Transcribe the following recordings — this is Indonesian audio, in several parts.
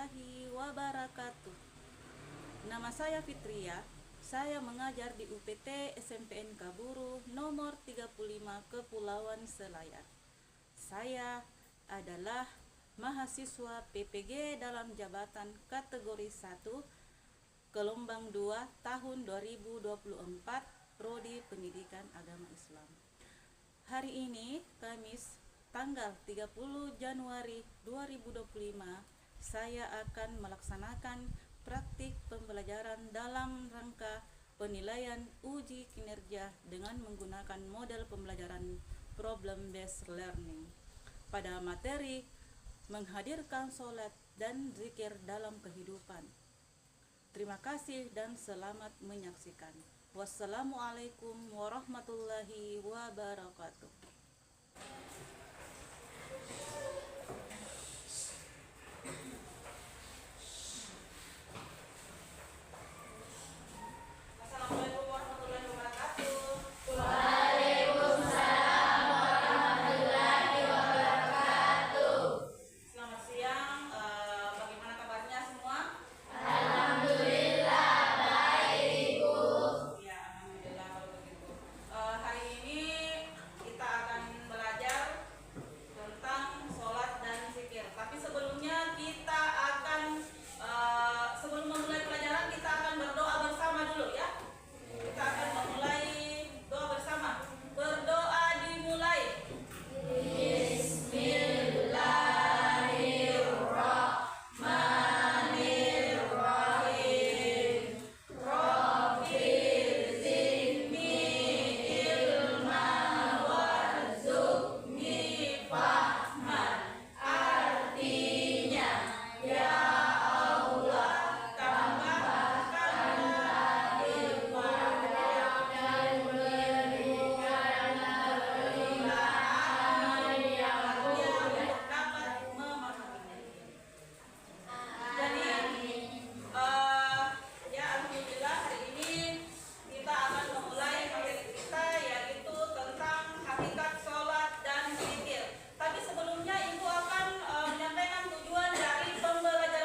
warahmatullahi wabarakatuh. Nama saya Fitria. Saya mengajar di UPT SMPN Kaburu nomor 35 Kepulauan Selayar. Saya adalah mahasiswa PPG dalam jabatan kategori 1 gelombang 2 tahun 2024 Prodi Pendidikan Agama Islam. Hari ini Kamis tanggal 30 Januari 2025 saya akan melaksanakan praktik pembelajaran dalam rangka penilaian uji kinerja dengan menggunakan model pembelajaran problem based learning pada materi menghadirkan sholat dan zikir dalam kehidupan. Terima kasih dan selamat menyaksikan. Wassalamualaikum warahmatullahi wabarakatuh. Assalamualaikum warahmatullahi wabarakatuh. Waalaikumsalam warahmatullahi wabarakatuh. Selamat siang. Bagaimana kabarnya semua? Alhamdulillah baik, Ibu. Ya, alhamdulillah kalau begitu. Hari ini kita akan belajar tentang sholat dan zikir. Tapi sebelumnya kita akan sebelum memulai pelajaran kita akan berdoa bersama dulu ya. Kita akan memulai doa bersama. Berdoa dimulai. Bismillahirrahmanirrahim. Rabbil zidni ilma warzuqni fahman. Artinya, ya Allah, tambahkanlah ilmu dan berikanlah keimanan yang mulia. Dapat memahaminya. Jadi ya alhamdulillah hari ini kita akan memulai materi kita yaitu tentang hakikat sholat dan zikir. Tapi sebelumnya Ibu akan menyampaikan tujuan dari pembelajaran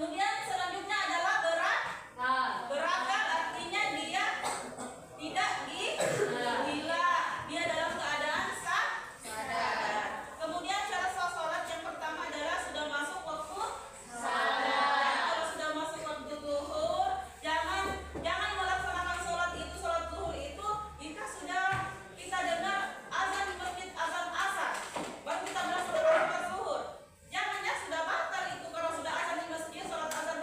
Kemudian selanjutnya adalah berakal, artinya dia tidak gila, dia dalam keadaan sadar. Kemudian syarat sah sholat yang pertama adalah sudah masuk waktu sadar. Kalau sudah masuk waktu zuhur, jangan melaksanakan sholat zuhur itu jika sudah kita dengar azan di masjid, azan asar, baru kita melaksanakan sholat zuhur. Jangan ya, sudah batal itu kalau sudah azan di masjid, sholat azan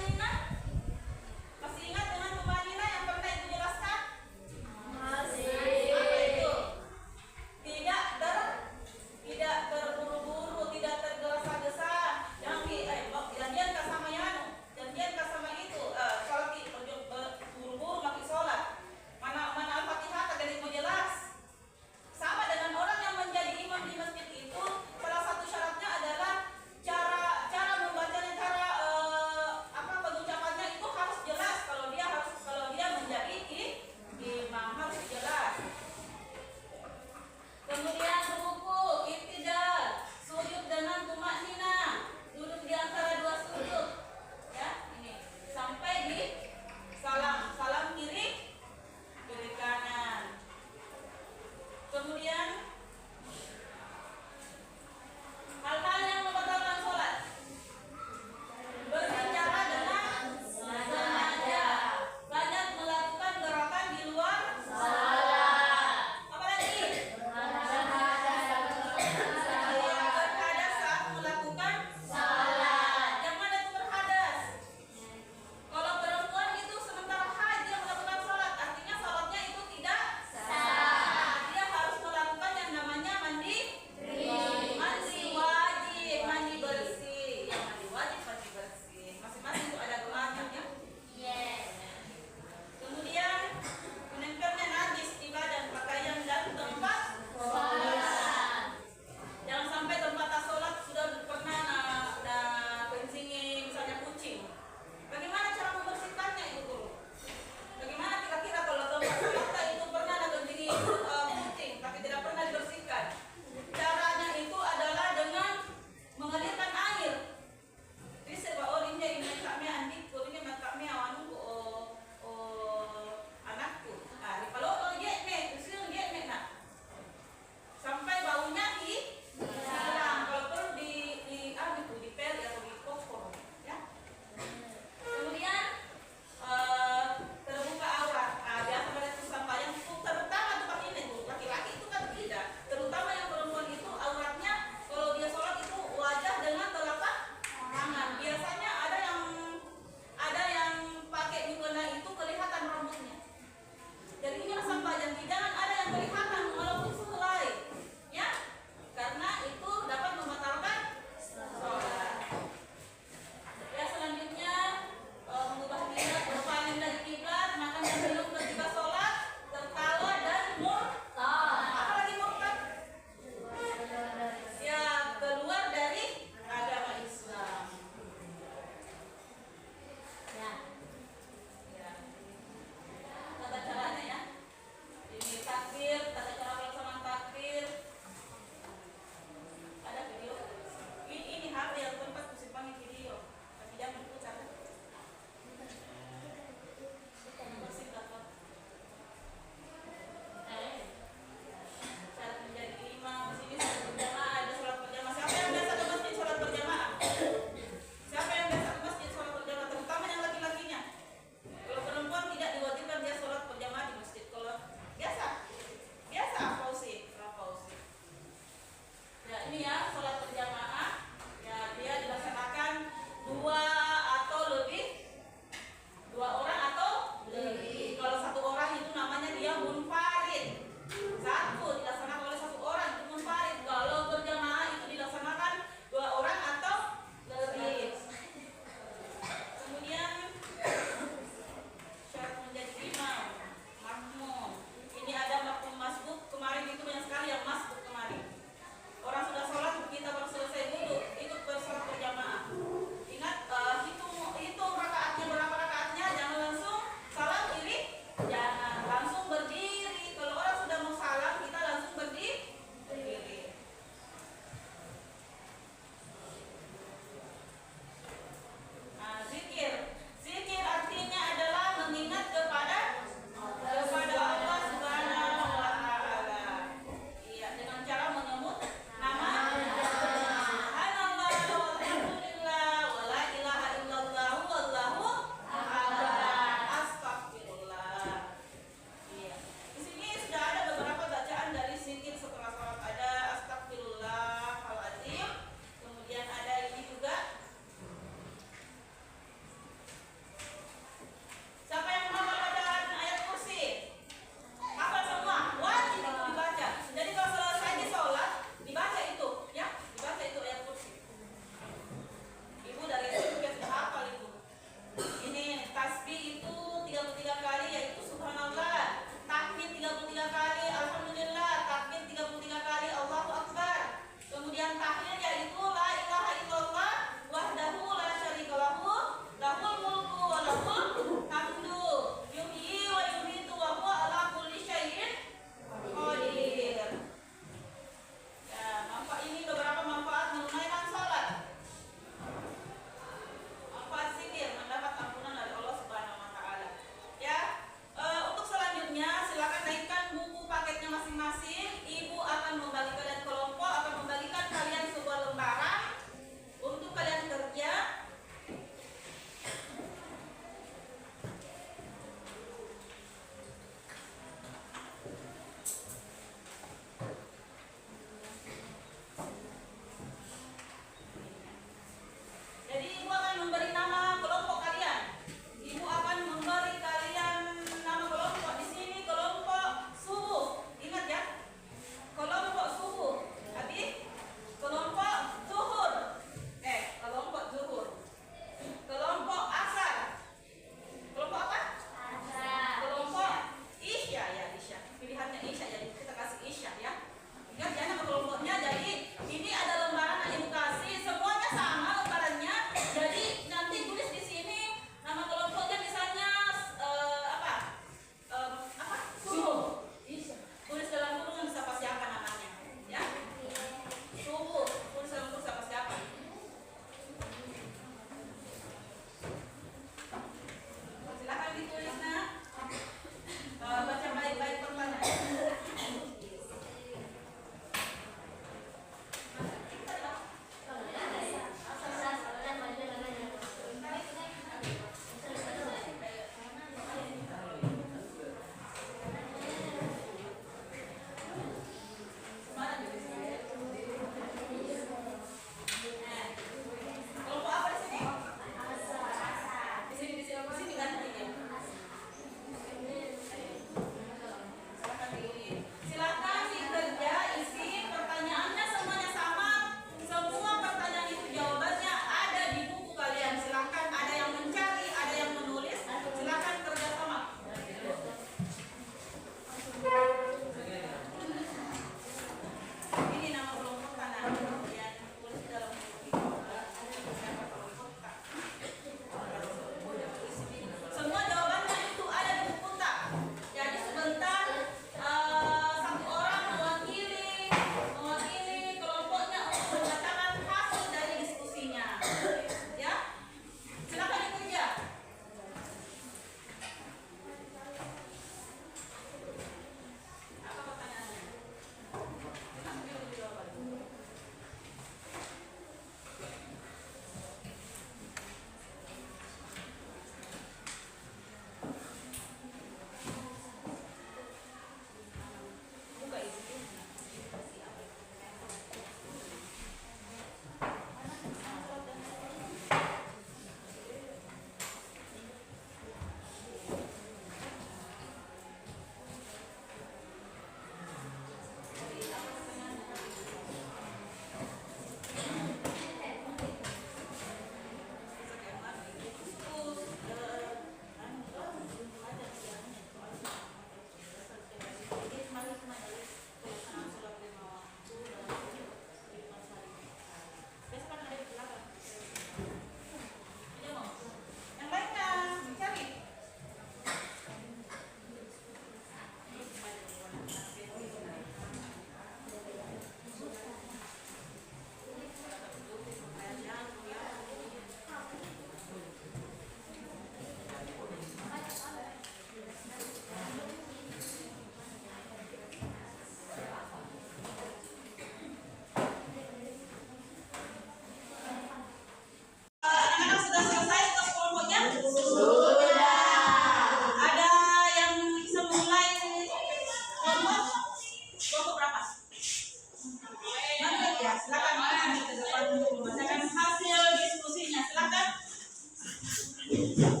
Assalamualaikum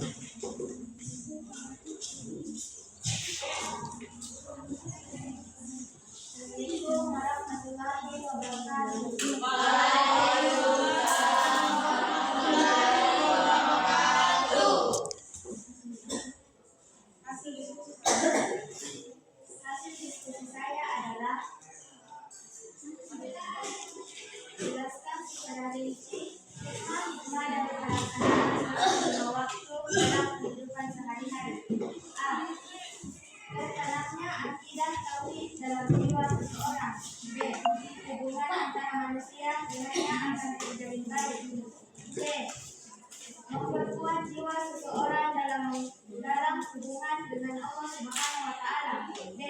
warahmatullahi wabarakatuh. Hasil diskusi saya adalah jelaskan secara rinci hikmah dan pelaksanaan salat lima waktu dalam kehidupan sehari-hari. A. Tertanamnya akidah tauhid dalam jiwa seseorang. B. Hubungan antara manusia dengannya akan terjalin baik. C. Memperkuat jiwa seseorang dalam hubungan dengan Allah Subhanahu wa taala. D.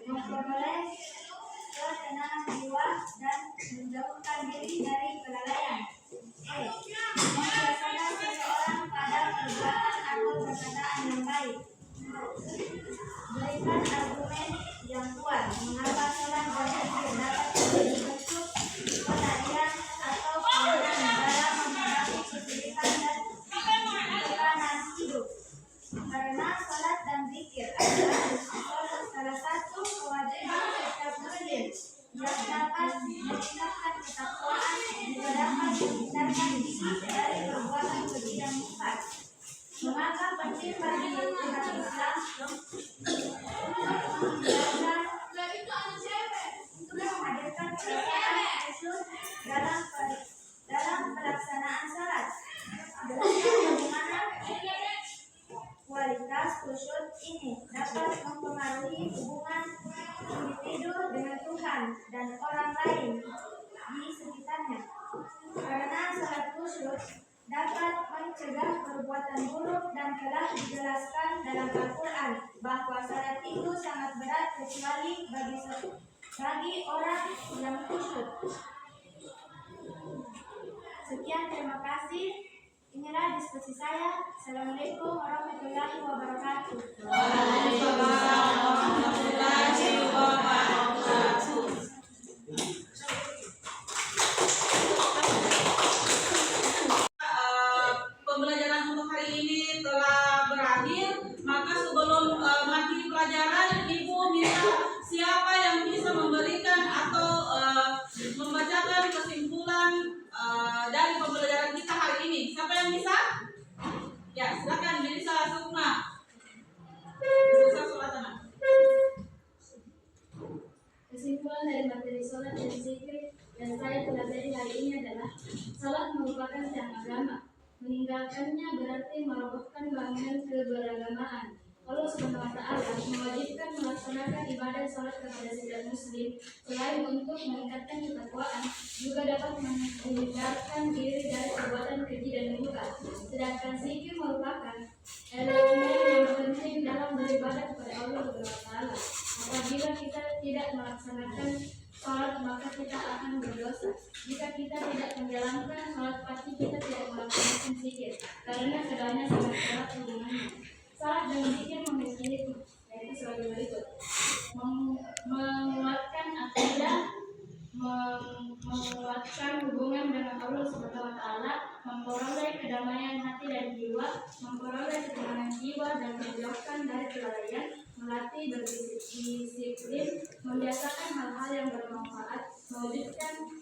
Memperoleh ketenangan jiwa dan menjauhkan diri dari kelalaian. E. Membiasakan seseorang pada perbuatan atau perkataan yang baik. Berikan argumen yang kuat mengapa sholat dan zikir dapat menjadi bentuk pelarian atau pengorbanan dalam menghadapi kesulitan dan tekanan hidup. Karena sholat dan zikir adalah salah satu kewajiban setiap muslim yang dapat meningkatkan ketakwaan juga dapat menghindarkan diri dari perbuatan keji dan mungkar. Maka penting bagi umat Islam untuk menghadirkan perasaan khusyuk dalam pelaksanaan salat. Bagaimana kualitas khusyuk ini dapat mempengaruhi hubungan individu dengan Tuhan dan orang lain di sekitarnya. Karena salat khusyuk dapat mencegah perbuatan buruk dan telah dijelaskan dalam Al-Quran bahwa salat itu sangat berat kecuali bagi orang yang khusyuk. Sekian, terima kasih. Inilah diskusi saya. Assalamualaikum warahmatullahi wabarakatuh. Waalaikumsalam warahmatullahi wabarakatuh. Pembelajaran untuk hari ini telah berakhir. Maka sebelum mengakhiri pelajaran, Ibu minta siapa yang bisa memberikan atau membacakan kesimpulan dari pembelajaran kita hari ini. Siapa yang bisa? Ya, silakan Melisa Sukma. Melisa Sulatana. Kesimpulan dari materi sholat dan zikir yang saya pelajari hari ini adalah sholat merupakan tiang agama. Meninggalkannya berarti merobohkan bangunan keberagamaan. Allah Subhanahu wa taala mewajibkan melaksanakan ibadah sholat kepada setiap muslim selain untuk meningkatkan ketakwaan, juga dapat menghindarkan diri dari perbuatan keji dan mungkar. Sedangkan zikir merupakan elemen yang penting dalam beribadah kepada Allah Subhanahu wa taala. Apabila kita tidak melaksanakan sholat, maka kita akan berdosa. Jika kita tidak menjalankan sholat, pasti kita tidak melaksanakan zikir, karena keduanya sangat erat hubungannya. Salat dan zikir memiliki hikmah, yaitu sebagai berikut: menguatkan akidah, menguatkan hubungan dengan Allah Subhanahu wa taala, memperoleh kedamaian hati dan jiwa, memperoleh ketenangan jiwa dan menjauhkan dari kelalaian, melatih berdisiplin, membiasakan hal-hal yang bermanfaat, mewujudkan